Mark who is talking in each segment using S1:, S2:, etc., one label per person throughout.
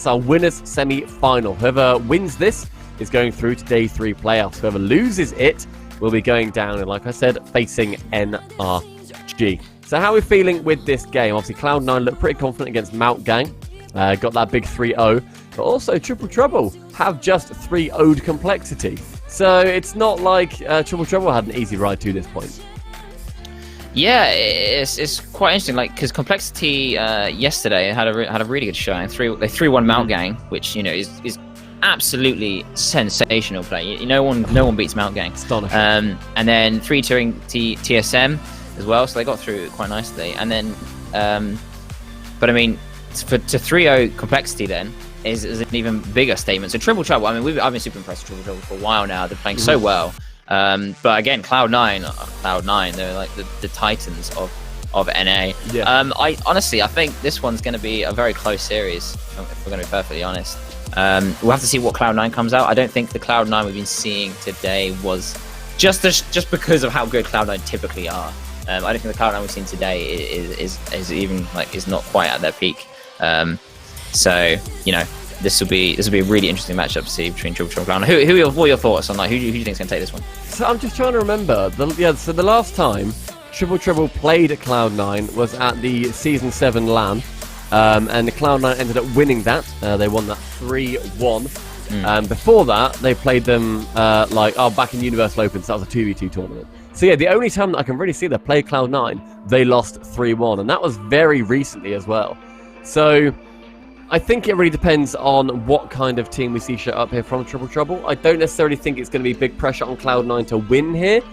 S1: It's our winners semi-final. Whoever wins this is going through to day 3 playoffs. Whoever loses it will be going down, and like I said, facing NRG. So how are we feeling with this game? Obviously, Cloud9 looked pretty confident against Mount Gang. Got that big 3-0. But also, Tripple have just 3-0'd Complexity. So it's not like Tripple had an easy ride to this point.
S2: Yeah, it's quite interesting. Like, because Complexity yesterday had a really good showing. They 3-1 Mount Gang, which is absolutely sensational play. No one beats Mount Gang.
S1: Astonishing.
S2: And then 3-2ing TSM as well, so they got through it quite nicely. And then, but I mean, to 3-0 Complexity then is an even bigger statement. So Tripple, I mean, I've been super impressed with Tripple for a while now. They're playing so well. But again, Cloud9, they're like the titans of NA. Yeah. I think this one's going to be a very close series, if we're going to be perfectly honest. We'll have to see what Cloud9 comes out. I don't think the Cloud9 we've been seeing today was just because of how good Cloud9 typically are. I don't think the Cloud9 we've seen today is not quite at their peak. So this will be a really interesting matchup to see between Tripple and Cloud9. What are your thoughts on who do you think is going to take this one?
S1: So I'm just trying to remember. So the last time Tripple played at Cloud9 was at the Season 7 LAN. And the Cloud9 ended up winning that. They won that 3-1. Before that, they played them back in Universal Open, so that was a 2v2 tournament. So yeah, the only time that I can really see them play Cloud9, they lost 3-1, and that was very recently as well. So I think it really depends on what kind of team we see show up here from Tripple. I don't necessarily think it's going to be big pressure on Cloud9 to win here,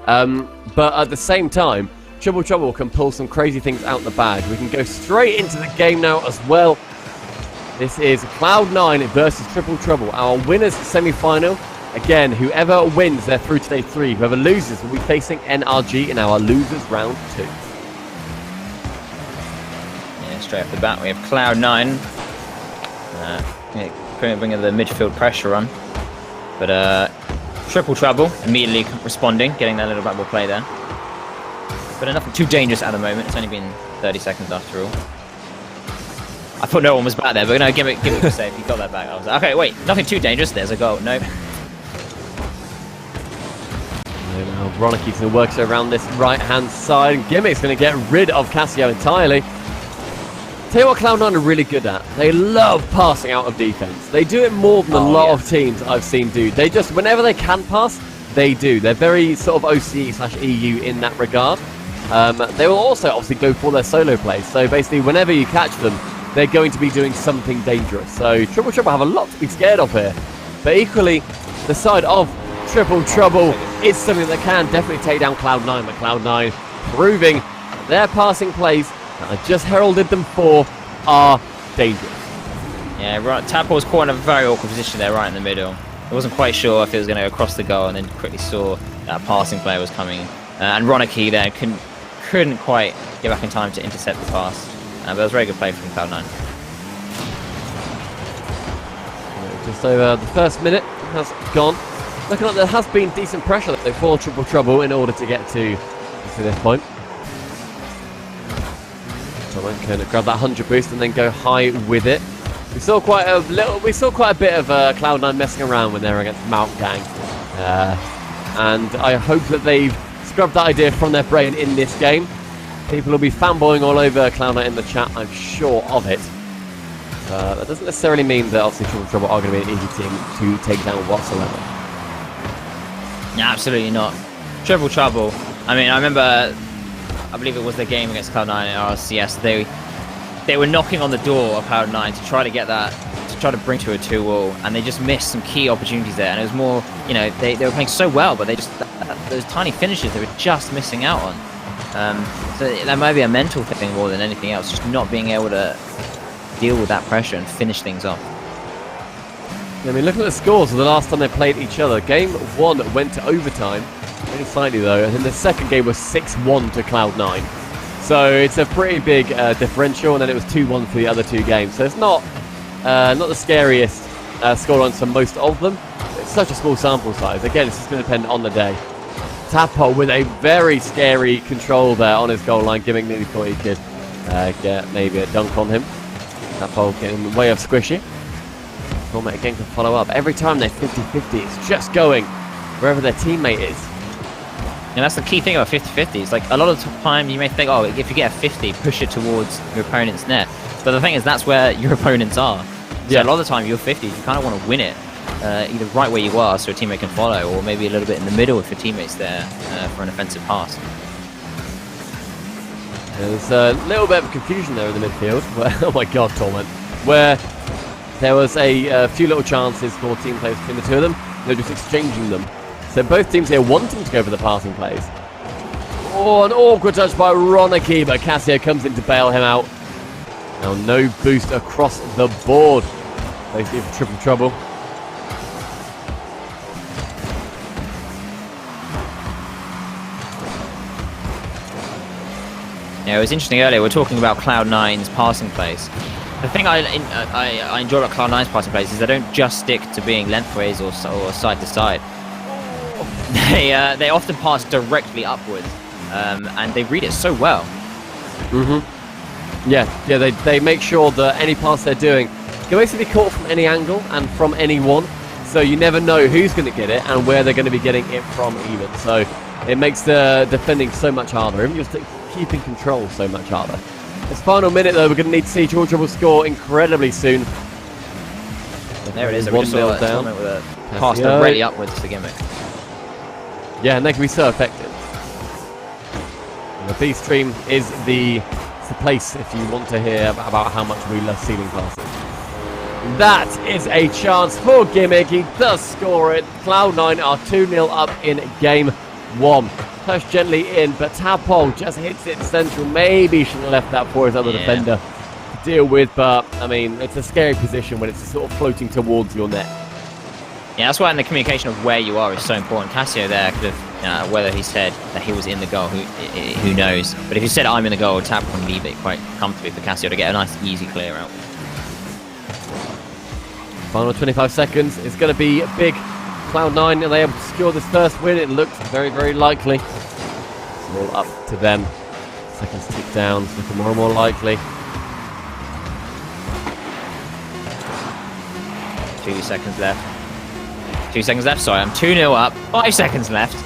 S1: but at the same time, Tripple can pull some crazy things out the bag. We can go straight into the game now as well. This is Cloud9 versus Tripple, our winners semi-final. Again, whoever wins, they're through to day 3. Whoever loses will be facing NRG in our losers round 2.
S2: Yeah, straight off the bat, we have Cloud9. Bringing the midfield pressure on. But Tripple immediately responding, getting that little back ball play there. But nothing too dangerous at the moment. It's only been 30 seconds after all. I thought no one was back there, but no, give it a save. He got that back. I was like, okay, wait, nothing too dangerous. There's a goal. Nope.
S1: Now Roniki's going to work around this right-hand side. And Gimmick's going to get rid of Casio entirely. Tell you what Cloud9 are really good at. They love passing out of defense. They do it more than a lot of teams I've seen do. They just, whenever they can pass, they do. They're very sort of OCE/EU in that regard. They will also obviously go for their solo plays. So basically, whenever you catch them, they're going to be doing something dangerous. So Tripple have a lot to be scared of here. But equally, the side of Tripple is something that can definitely take down Cloud9. But Cloud9 proving their passing plays that I just heralded them for are dangerous.
S2: Yeah, right. Tripple was caught in a very awkward position there, right in the middle. I wasn't quite sure if it was going to go across the goal, and then quickly saw that passing player was coming. And Roniki there couldn't quite get back in time to intercept the pass. But it was a very good play from Cloud9.
S1: Just over the first minute has gone. Looking like there has been decent pressure for Tripple in order to get to this point. So I'm going to grab that 100 boost and then go high with it. We saw quite a bit of Cloud9 messing around when they were against Mount Gang, and I hope that they've scrubbed that idea from their brain in this game. People will be fanboying all over Cloud9 in the chat, I'm sure of it. That doesn't necessarily mean that obviously Tripple are going to be an easy team to take down whatsoever.
S2: Yeah, absolutely not. Tripple. I mean, I remember, I believe it was the game against Cloud9 at RCS. They were knocking on the door of Cloud9 to try to get that, to try to bring to a 2-all, and they just missed some key opportunities there. And it was more, they were playing so well, but they just, those tiny finishes they were just missing out on. So that might be a mental thing more than anything else, just not being able to deal with that pressure and finish things off.
S1: I mean, looking at the scores of the last time they played each other, game 1 went to overtime, only slightly though, and then the second game was 6-1 to Cloud9. So it's a pretty big differential, and then it was 2-1 for the other 2 games. So it's not the scariest scorelines for most of them. It's such a small sample size. Again, it's just going to depend on the day. Tripple with a very scary control there on his goal line. Gimmick nearly thought he could get maybe a dunk on him. Tripple getting in the way of Squishy. Torment again can follow up. Every time they're 50-50, it's just going wherever their teammate is.
S2: And that's the key thing about 50-50. It's like a lot of the time you may think, oh, if you get a 50, push it towards your opponent's net. But the thing is, that's where your opponents are. So a lot of the time you're 50, you kind of want to win it. Either right where you are so a teammate can follow, or maybe a little bit in the middle if your teammate's there for an offensive pass.
S1: There's a little bit of confusion there in the midfield. Where, oh my god, Torment. Where there was a few little chances for team plays between the two of them. They're just exchanging them. So both teams here wanting to go for the passing plays. Oh, an awkward touch by Ronaki, but Cassio comes in to bail him out. Now no boost across the board. Basically for Triple Trouble.
S2: Yeah, it was interesting earlier. We were talking about Cloud9's passing plays. The thing I enjoy about Cloud9's passing plays is they don't just stick to being lengthways or side to side. They often pass directly upwards, and they read it so well.
S1: Yeah, they make sure that any pass they're doing can basically be caught from any angle and from anyone. So you never know who's going to get it and where they're going to be getting it from even. So it makes the defending so much harder. Even just keeping control so much harder. This final minute though, we're going to need to see Triple score incredibly soon.
S2: There it is.
S1: 1-0 down.
S2: With a pass directly upwards to Gimmick.
S1: Yeah, and they can be so effective. And the B stream is the place if you want to hear about how much we love ceiling passes. That is a chance for Gimmick. He does score it. Cloud9 are 2-0 up in game 1. Touch gently in, but Tripple just hits it central. Maybe he shouldn't have left that for his other defender to deal with, but I mean, it's a scary position when it's sort of floating towards your net.
S2: Yeah, that's why the communication of where you are is so important. Cassio there could have, whether he said that he was in the goal, who knows. But if he said I'm in the goal, Tripple can leave it quite comfortably for Cassio to get a nice, easy clear out.
S1: Final 25 seconds is going to be big. Cloud9, are they able to secure this first win? It looks very, very likely. It's all up to them. Seconds tick down, it's looking more and more likely.
S2: 2 seconds left. 2 seconds left, sorry, I'm 2-0 up. 5 seconds left.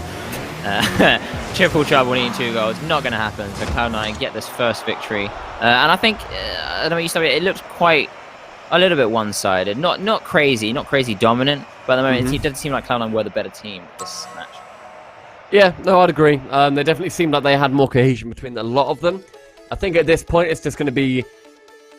S2: Triple Trouble needing 2 goals. Not going to happen. So Cloud9 get this first victory. And I think, I don't know what you said, it looked quite a little bit one-sided. Not crazy dominant. But at the moment, it did seem like Cloud9 were the better team this match.
S1: Yeah, no, I'd agree. They definitely seemed like they had more cohesion between a lot of them. I think at this point, it's just going to be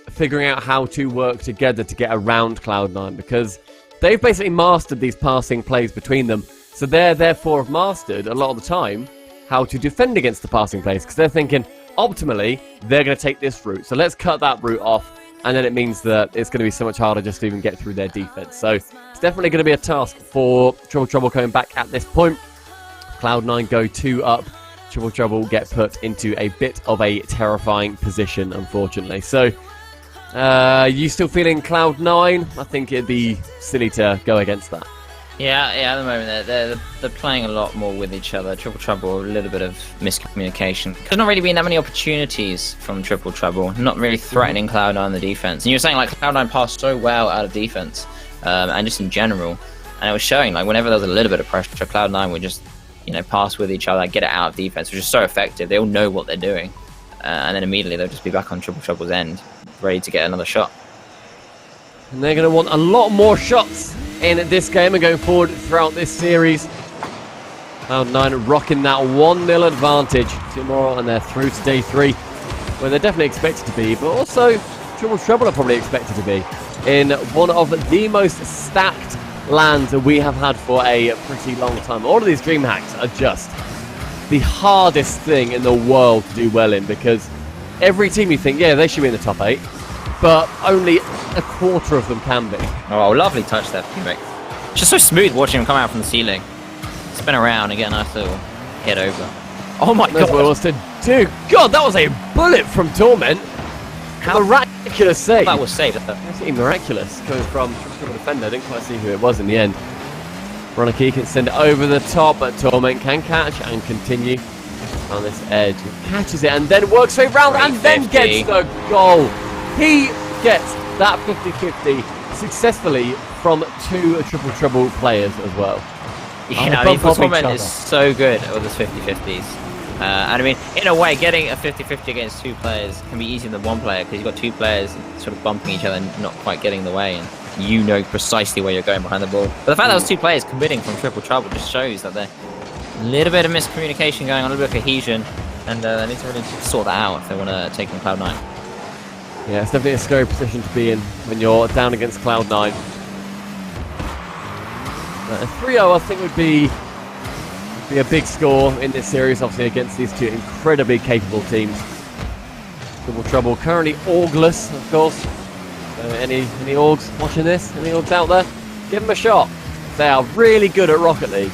S1: figuring out how to work together to get around Cloud9, because they've basically mastered these passing plays between them. So they're therefore have mastered a lot of the time how to defend against the passing plays, because they're thinking, optimally, they're going to take this route. So let's cut that route off. And then it means that it's going to be so much harder just to even get through their defense. So it's definitely going to be a task for Triple Trouble coming back at this point. Cloud9 go 2 up. Triple Trouble get put into a bit of a terrifying position, unfortunately. So, you still feeling Cloud9? I think it'd be silly to go against that.
S2: Yeah, at the moment they're playing a lot more with each other. Triple Trouble, a little bit of miscommunication. There's not really been that many opportunities from Triple Trouble. Not really threatening Cloud9 on the defense. And you were saying like Cloud9 passed so well out of defense, and just in general. And it was showing like whenever there was a little bit of pressure, Cloud9 would just pass with each other, get it out of defense, which is so effective. They all know what they're doing, and then immediately they'll just be back on Triple Trouble's end, ready to get another shot.
S1: And they're going to want a lot more shots in this game and going forward throughout this series. Cloud9 rocking that 1-0 advantage tomorrow, and they're through to day 3, where they're definitely expected to be, but also Triple Trouble are probably expected to be in one of the most stacked lands that we have had for a pretty long time. All of these dream hacks are just the hardest thing in the world to do well in, because every team you think, yeah, they should be in the top 8, but only a quarter of them can be.
S2: Oh, lovely touch there, Gimmick. It's just so smooth watching him come out from the ceiling. Spin around and get a nice little hit over. Oh my god! That's
S1: what it was to do. God, that was a bullet from Torment. How miraculous save.
S2: That was saved.
S1: Absolutely miraculous coming from the defender. I didn't quite see who it was in the end. Ronaki can send it over the top, but Torment can catch and continue on this edge. He catches it and then works way round and then gets the goal. He gets that 50-50 successfully from 2 Triple Trouble players as well.
S2: Yeah, I mean, Torment is so good with his 50-50s. And I mean, in a way, getting a 50-50 against 2 players can be easier than 1 player, because you've got 2 players sort of bumping each other and not quite getting in the way, and you know precisely where you're going behind the ball. But the fact that those 2 players committing from Triple Trouble just shows that there's a little bit of miscommunication going on, a little bit of cohesion, and they need to really sort that out if they want to take on Cloud9.
S1: Yeah, it's definitely a scary position to be in when you're down against Cloud9. A 3-0, I think, would be a big score in this series, obviously, against these 2 incredibly capable teams. Triple Trouble currently orgless, of course. Any orgs watching this? Any orgs out there? Give them a shot. They are really good at Rocket League.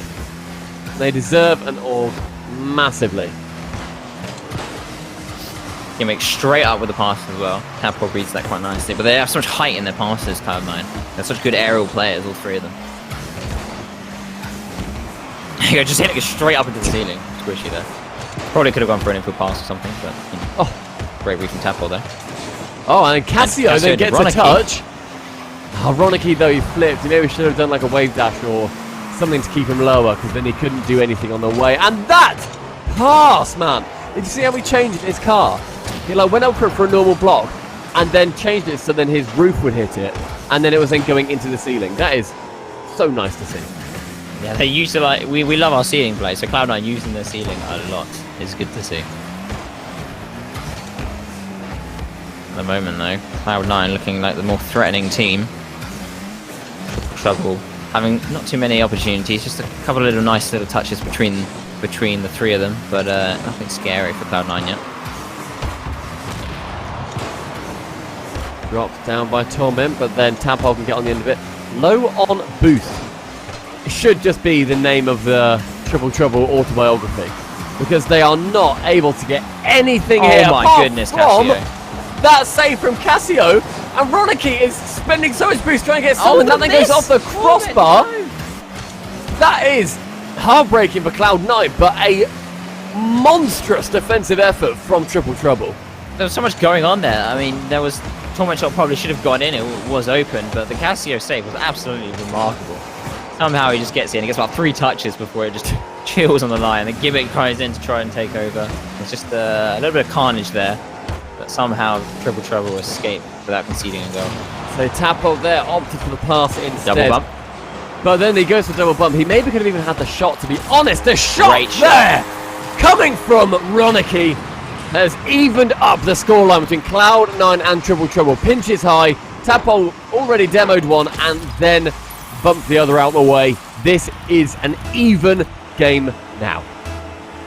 S1: They deserve an org massively.
S2: Gimmick straight up with the passes as well. Tripple reads that quite nicely, but they have so much height in their passes, Cloud9. They're such good aerial players, all 3 of them. You're just hitting it straight up into the ceiling. Squishy there. Probably could have gone for an infield pass or something, but you know, great read from Tripple there.
S1: Oh, and Cassio then gets a touch. Oh, Ronicky, though, he flipped. He maybe should have done like a wave dash or something to keep him lower, because then he couldn't do anything on the way. And that pass, man! Did you see how he changed his car? He like went up for a normal block and then changed it so then his roof would hit it, and then it was then going into the ceiling. That is so nice to see.
S2: Yeah, they used to like we love our ceiling play, so Cloud9 using their ceiling a lot is good to see. At the moment though, Cloud9 looking like the more threatening team. Trouble having not too many opportunities, just a couple of little nice little touches between the 3 of them, but nothing scary for Cloud9 yet.
S1: Dropped down by Torment, but then Tripple can get on the end of it. Low on boost. It should just be the name of the Triple Trouble autobiography, because they are not able to get anything here.
S2: Oh my goodness, Cassio.
S1: That save from Cassio, and Ronicky is spending so much boost trying to get something that then goes off the crossbar. That is heartbreaking for Cloud9, but a monstrous defensive effort from Triple Trouble.
S2: There was so much going on there. I mean, there was Torment shot probably should have gone in. It was open, but the Cassio save was absolutely remarkable. Somehow he just gets in. He gets about 3 touches before it just chills on the line. The Gimmick comes in to try and take over. It's just a little bit of carnage there, but somehow Triple Trouble escaped without conceding a goal.
S1: So Tripple there opted for the pass instead.
S2: Double bump.
S1: But then he goes for double bump. He maybe could have even had the shot, to be honest. The shot
S2: Great
S1: there coming from Ronicky has evened up the scoreline between Cloud9 and Triple Trouble. Pinch is high. Tripple already demoed one and then bumped the other out the way. This is an even game now.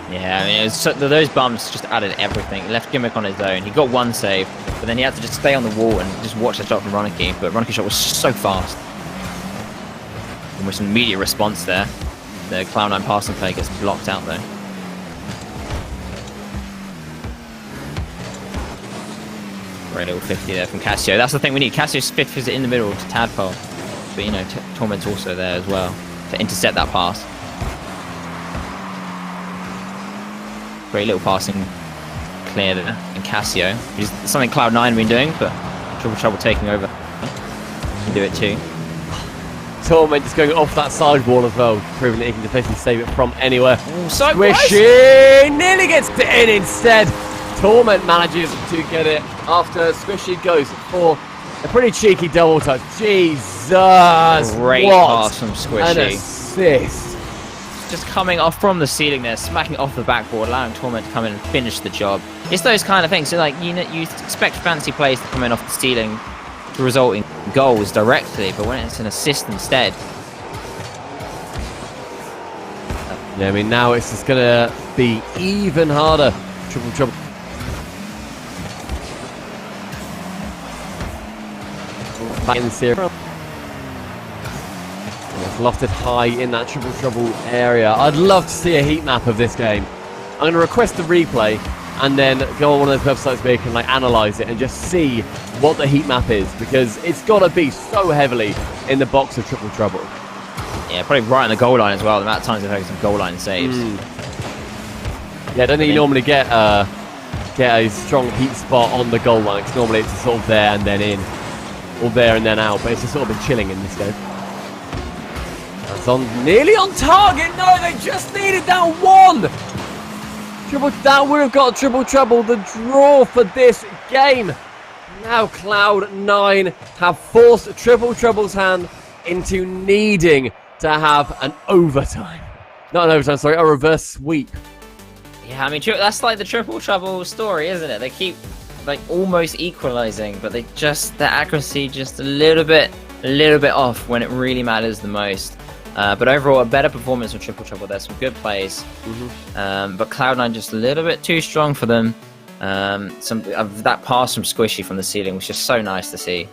S2: Yeah, I mean, those bumps just added everything. He left Gimmick on his own. He got 1 save, but then he had to just stay on the wall and just watch the shot from Ronicky. But Ronicky's shot was so fast. Almost an immediate response there. The Cloud9 passing play gets blocked out though. Great little 50 there from Cassio. That's the thing we need. Cassio's 50 is in the middle to Tripple. But you know, Torment's also there as well to intercept that pass. Great little passing clear there in Cassio, which is something Cloud9 have been doing, but Triple Trouble taking over. Can do it too.
S1: Torment just going off that side wall as well, proving that he can defensively save it from anywhere.
S2: Ooh, so
S1: Squishy nearly gets it in instead. Torment manages to get it after Squishy goes for a pretty cheeky double touch. Jesus!
S2: Great pass from Squishy.
S1: An assist.
S2: Just coming off from the ceiling there, smacking off the backboard, allowing Torment to come in and finish the job. It's those kind of things. So like you expect fancy plays to come in off the ceiling to result in goals directly, but when it's an assist instead.
S1: Yeah, I mean now it's just gonna be even harder. Triple Trouble. Back in the series. It's lofted high in that Triple Trouble area. I'd love to see a heat map of this game. I'm going to request the replay and then go on one of those websites where you can like analyze it and just see what the heat map is, because it's got to be so heavily in the box of Triple Trouble.
S2: Yeah, probably right on the goal line as well. The amount of times they've had some goal line saves.
S1: Yeah, I don't think you normally get a strong heat spot on the goal line, because normally it's sort of there and then in. all there and then out, but it's just sort of been chilling in this game. That's nearly on target. No, they just needed that one. That would have got triple trouble, the draw for this game. Now Cloud9 have forced triple trouble's hand into needing to have an overtime. Not an overtime, sorry, a reverse sweep.
S2: Yeah, I mean, that's like the triple trouble story, isn't it? They keep like almost equalizing, but their accuracy just a little bit off when it really matters the most. But overall, a better performance from Triple Trouble. There's some good plays, but Cloud9 just a little bit too strong for them. Some of that pass from Squishy from the ceiling was just so nice to see.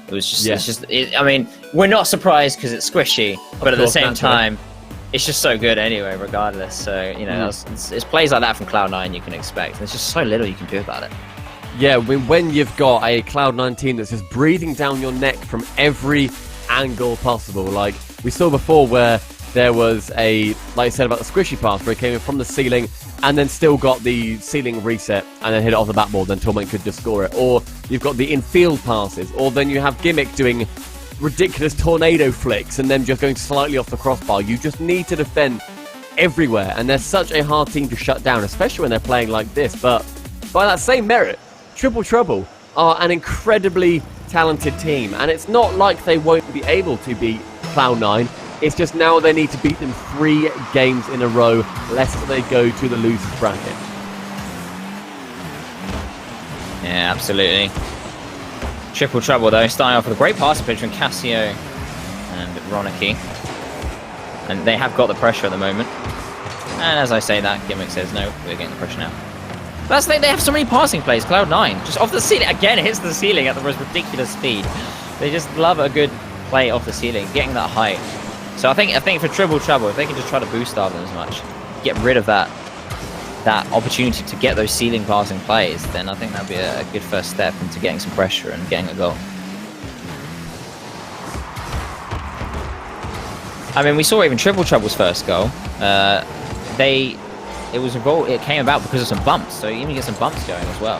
S2: It was just, I mean, we're not surprised because it's Squishy, but at the same time, it's just so good anyway, regardless. So you know, it's plays like that from Cloud9 you can expect. There's just so little you can do about it.
S1: Yeah, when you've got a Cloud9 team that's just breathing down your neck from every angle possible, like we saw before where there was a, like I said about the Squishy pass, where it came in from the ceiling and then still got the ceiling reset and then hit it off the backboard, then Torment could just score it. Or you've got the infield passes, or then you have Gimmick doing ridiculous tornado flicks and then just going slightly off the crossbar. You just need to defend everywhere, and they're such a hard team to shut down, especially when they're playing like this. But by that same merit, Triple Trouble are an incredibly talented team, and it's not like they won't be able to beat Cloud9. It's just now they need to beat them 3 games in a row, lest they go to the losers bracket.
S2: Yeah, absolutely. Triple Trouble, though, starting off with a great passing pitch from Casio and Ronicky. And they have got the pressure at the moment. And as I say that, Gimmick says, no, we're getting the pressure now. That's the thing, they have so many passing plays, Cloud9. Just off the ceiling, again, hits the ceiling at the most ridiculous speed. They just love a good play off the ceiling, getting that height. So I think for Triple Trouble, if they can just try to boost start them as much, get rid of that opportunity to get those ceiling passing plays, then I think that'd be a good first step into getting some pressure and getting a goal. I mean, we saw even Triple Trouble's first goal. It came about because of some bumps, so you even get some bumps going as well.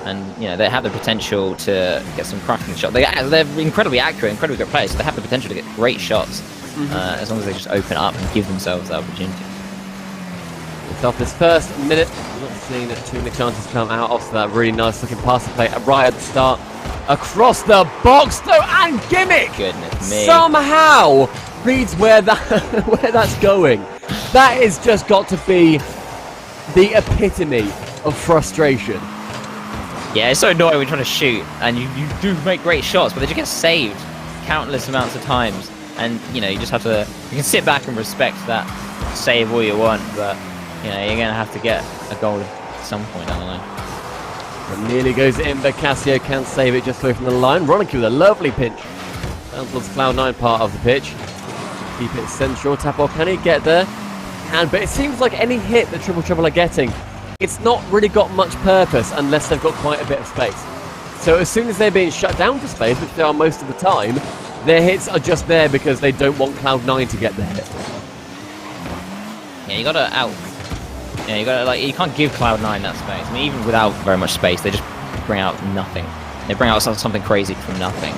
S2: And you know, they have the potential to get some cracking shots. They're incredibly accurate, incredibly good players, so they have the potential to get great shots as long as they just open up and give themselves that opportunity.
S1: It's off this first minute. I'm not seeing too many chances come out of that really nice looking passing play right at the start. Across the box though, and Gimmick
S2: Goodness me.
S1: Somehow reads where that's going. That has just got to be the epitome of frustration.
S2: Yeah, it's so annoying when you're trying to shoot and you do make great shots, but they just get saved countless amounts of times. And you know, you just have to, you can sit back and respect that save all you want, but you know, you're gonna have to get a goal at some point down the line.
S1: It nearly goes in, but Casio can't save it just away from the line. Ronicky with a lovely pinch down towards Cloud9 part of the pitch. Keep it central. Tripple, can he get there? But it seems like any hit that Triple Trouble are getting, it's not really got much purpose unless they've got quite a bit of space. So as soon as they're being shut down for space, which they are most of the time, their hits are just there because they don't want Cloud9 to get the hit.
S2: Yeah, you gotta you can't give Cloud9 that space. I mean, even without very much space, they just bring out nothing. They bring out something crazy from nothing.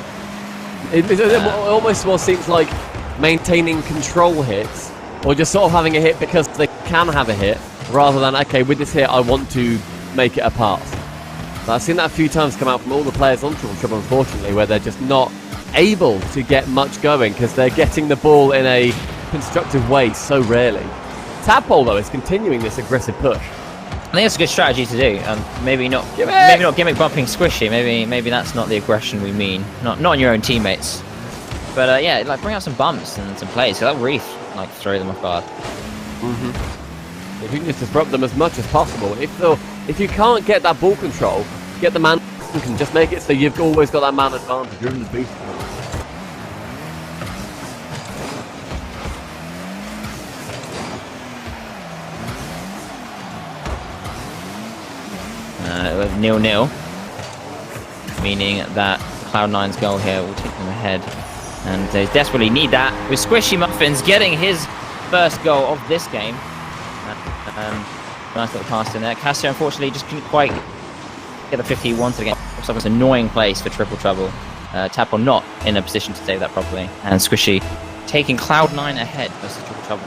S1: It almost seems like maintaining control hits, or just sort of having a hit because they can have a hit, rather than, okay, with this hit I want to make it a pass. So I've seen that a few times come out from all the players on Triple Trouble, unfortunately, where they're just not able to get much going because they're getting the ball in a constructive way so rarely. Tripple, though, is continuing this aggressive push.
S2: I think it's a good strategy to do. Maybe not Gimmick bumping Squishy. Maybe that's not the aggression we mean. Not on your own teammates. But yeah, like bring out some bumps and some plays. So that'll really like throw them off guard.
S1: If you can just disrupt them as much as possible. If you can't get that ball control, get the man who can just make it so you've always got that man advantage. You're in the beast.
S2: With 0-0, meaning that Cloud9's goal here will take them ahead, and they desperately need that. With Squishy Muffins getting his first goal of this game. Nice little pass in there. Casio unfortunately just couldn't quite get the 50 he wanted again. Looks like it's an annoying place for Triple Trouble. Tripple not in a position to save that properly, and Squishy taking Cloud9 ahead versus Triple Trouble.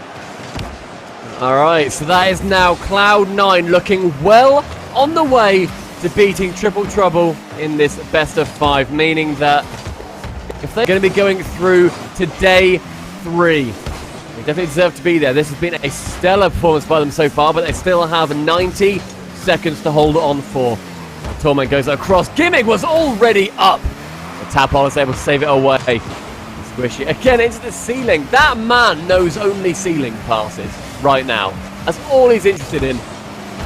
S1: Alright, so that is now Cloud9 looking well on the way to beating Triple Trouble in this best of 5, meaning that if they're going to be going through to day 3, they definitely deserve to be there. This has been a stellar performance by them so far, but they still have 90 seconds to hold on for. Torment goes across. Gimmick was already up. The Tripple is able to save it away. Squishy again into the ceiling. That man knows only ceiling passes right now. That's all he's interested in.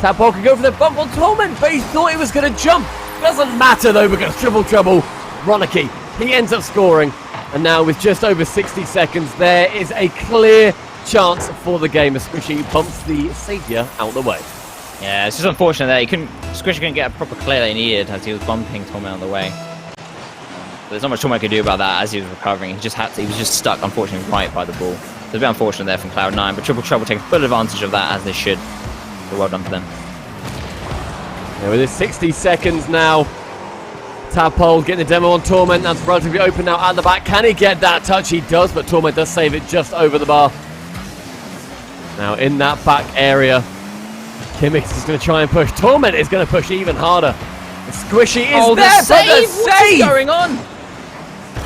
S1: Tripple can go for the bump on Torment, but he thought he was going to jump. Doesn't matter though, because Triple Trouble, Ronicky, he ends up scoring. And now with just over 60 seconds, there is a clear chance for the game as Squishy bumps the Saviour out the way.
S2: Yeah, it's just unfortunate that Squishy couldn't get a proper clear that he needed as he was bumping Torment out of the way. But there's not much Torment could do about that as he was recovering. He was just stuck, unfortunately, right by the ball. So it's a bit unfortunate there from Cloud9, but Triple Trouble takes full advantage of that as they should. So well done for them.
S1: Yeah, with 60 seconds now, Tripple getting the demo on Torment. That's relatively open now at the back. Can he get that touch? He does, but Torment does save it just over the bar. Now in that back area, Kimmix is going to try and push. Torment is going to push even harder. The Squishy is there, but the save!
S2: What is going on?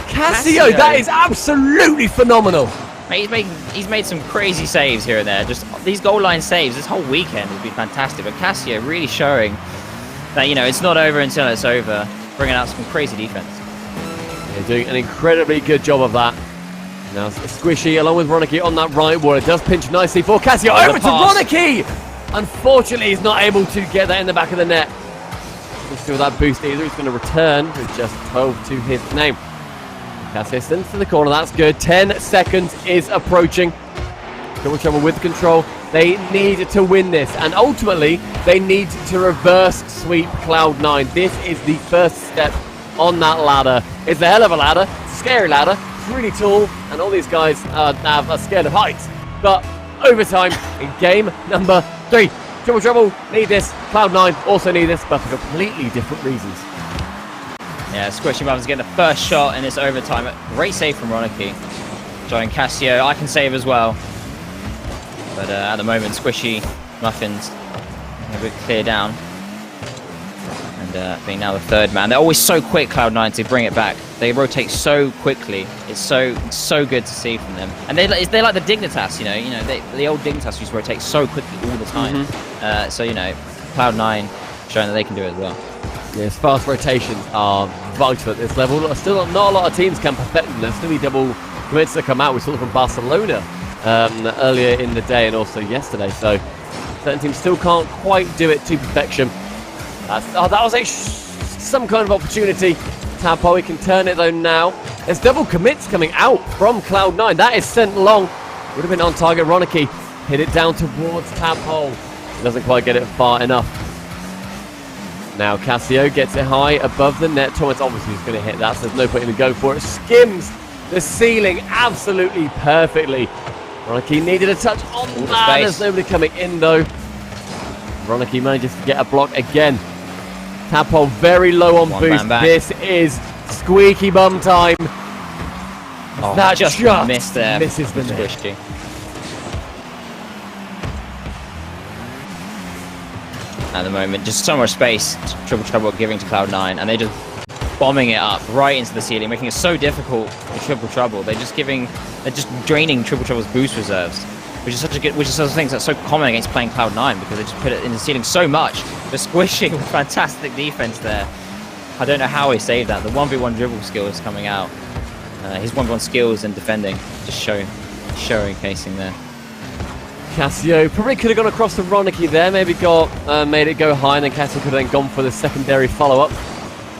S1: Casio, that is absolutely phenomenal.
S2: He's made some crazy saves here and there. Just these goal line saves this whole weekend has been fantastic. But Casio really showing that, you know, it's not over until it's over. Bringing out some crazy defense.
S1: Yeah, doing an incredibly good job of that. Now Squishy along with Ronicky on that right wall. It does pinch nicely for Casio. Over to Ronicky! Unfortunately, he's not able to get that in the back of the net. Let's see that boost either. He's going to return with just 12 to his name. Casio sends to the corner. That's good. 10 seconds is approaching. Triple Trouble with control. They need to win this, and ultimately they need to reverse sweep Cloud9. This is the first step on that ladder. It's a hell of a ladder. It's a scary ladder. It's really tall, and all these guys are scared of heights. But overtime in game number 3. Triple Trouble need this. Cloud9 also need this, but for completely different reasons.
S2: Yeah, Squishy Muffins getting the first shot in this overtime. Great save from Ronicky. Showing Casio, I can save as well. But at the moment, Squishy Muffins a bit clear down. And being now the third man. They're always so quick, Cloud9, to bring it back. They rotate so quickly. It's so good to see from them. And they're like the Dignitas, you know, the old Dignitas used to rotate so quickly all the time. So, you know, Cloud9 showing that they can do it as well.
S1: Yes, fast rotations are vital at this level. Still not a lot of teams can perfect them. There's still be double commits that come out. We saw them from Barcelona earlier in the day and also yesterday. So certain teams still can't quite do it to perfection. That was some kind of opportunity. Tripple, he can turn it though now. There's double commits coming out from Cloud9. That is sent long. Would have been on target. Ronicky hit it down towards Tripple. Doesn't quite get it far enough. Now Casio gets it high above the net. Torment's obviously going to hit that, so there's no point in going for it. Skims the ceiling absolutely perfectly. Ronicky needed a touch on that. There's nobody coming in though. Ronicky manages to get a block again. Tripple very low on boost. This is squeaky bum time.
S2: Oh,
S1: that
S2: just missed there.
S1: Misses the net.
S2: At the moment, just so much space Triple Trouble giving to Cloud9, and they're just bombing it up right into the ceiling, making it so difficult for Triple Trouble. They're just draining Triple Trouble's boost reserves, which is such a thing that's so common against playing Cloud9 because they just put it in the ceiling so much. They're squishing with fantastic defense there. I don't know how he saved that. The 1v1 dribble skill is coming out. His 1v1 skills and defending just showcasing there.
S1: Casio probably could have gone across to Ronicky there, maybe made it go high, and then Casio could have then gone for the secondary follow-up.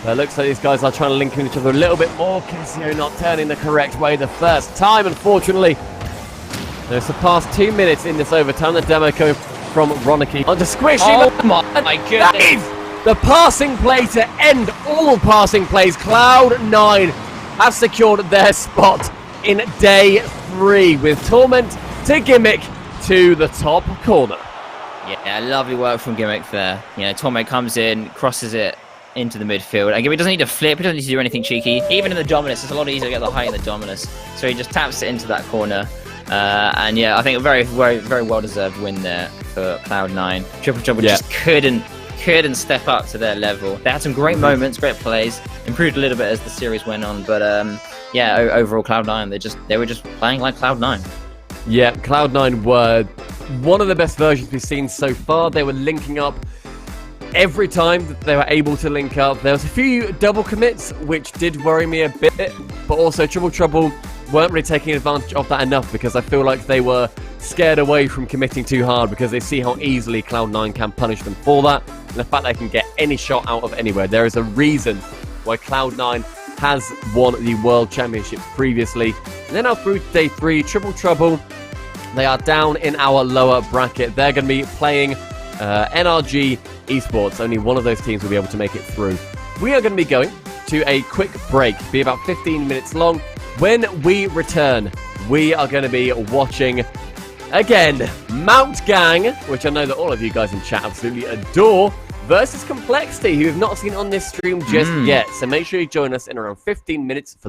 S1: It looks like these guys are trying to link in each other a little bit more. Casio not turning the correct way the first time, unfortunately. There's the past 2 minutes in this overtime. The demo coming from Ronicky onto Squishy.
S2: Oh my goodness.
S1: That is the passing play to end all passing plays. Cloud9 have secured their spot in day 3 with Torment to Gimmick to the top corner.
S2: Yeah, lovely work from Gimmick there. You know, Torment comes in, crosses it into the midfield. Again, he doesn't need to flip, he doesn't need to do anything cheeky. Even in the Dominus, it's a lot easier to get the height in the Dominus. So he just taps it into that corner. And yeah, I think a very, very, very well-deserved win there for Cloud9. Tripple just couldn't step up to their level. They had some great moments, great plays, improved a little bit as the series went on, but yeah, overall Cloud9, they were just playing like Cloud9.
S1: Yeah, Cloud9 were one of the best versions we've seen so far. They were linking up every time that they were able to link up. There was a few double commits, which did worry me a bit, but also Tripple weren't really taking advantage of that enough, because I feel like they were scared away from committing too hard because they see how easily Cloud9 can punish them for that, and the fact they can get any shot out of anywhere. There is a reason why Cloud9 has won the World Championship previously. And then now through to day 3, Tripple, they are down in our lower bracket. They're going to be playing NRG Esports. Only one of those teams will be able to make it through. We are going to be going to a quick break, be about 15 minutes long. When we return, we are going to be watching, again, Mount Gang, which I know that all of you guys in chat absolutely adore, versus Complexity, who we've not seen on this stream just yet. So make sure you join us in around 15 minutes for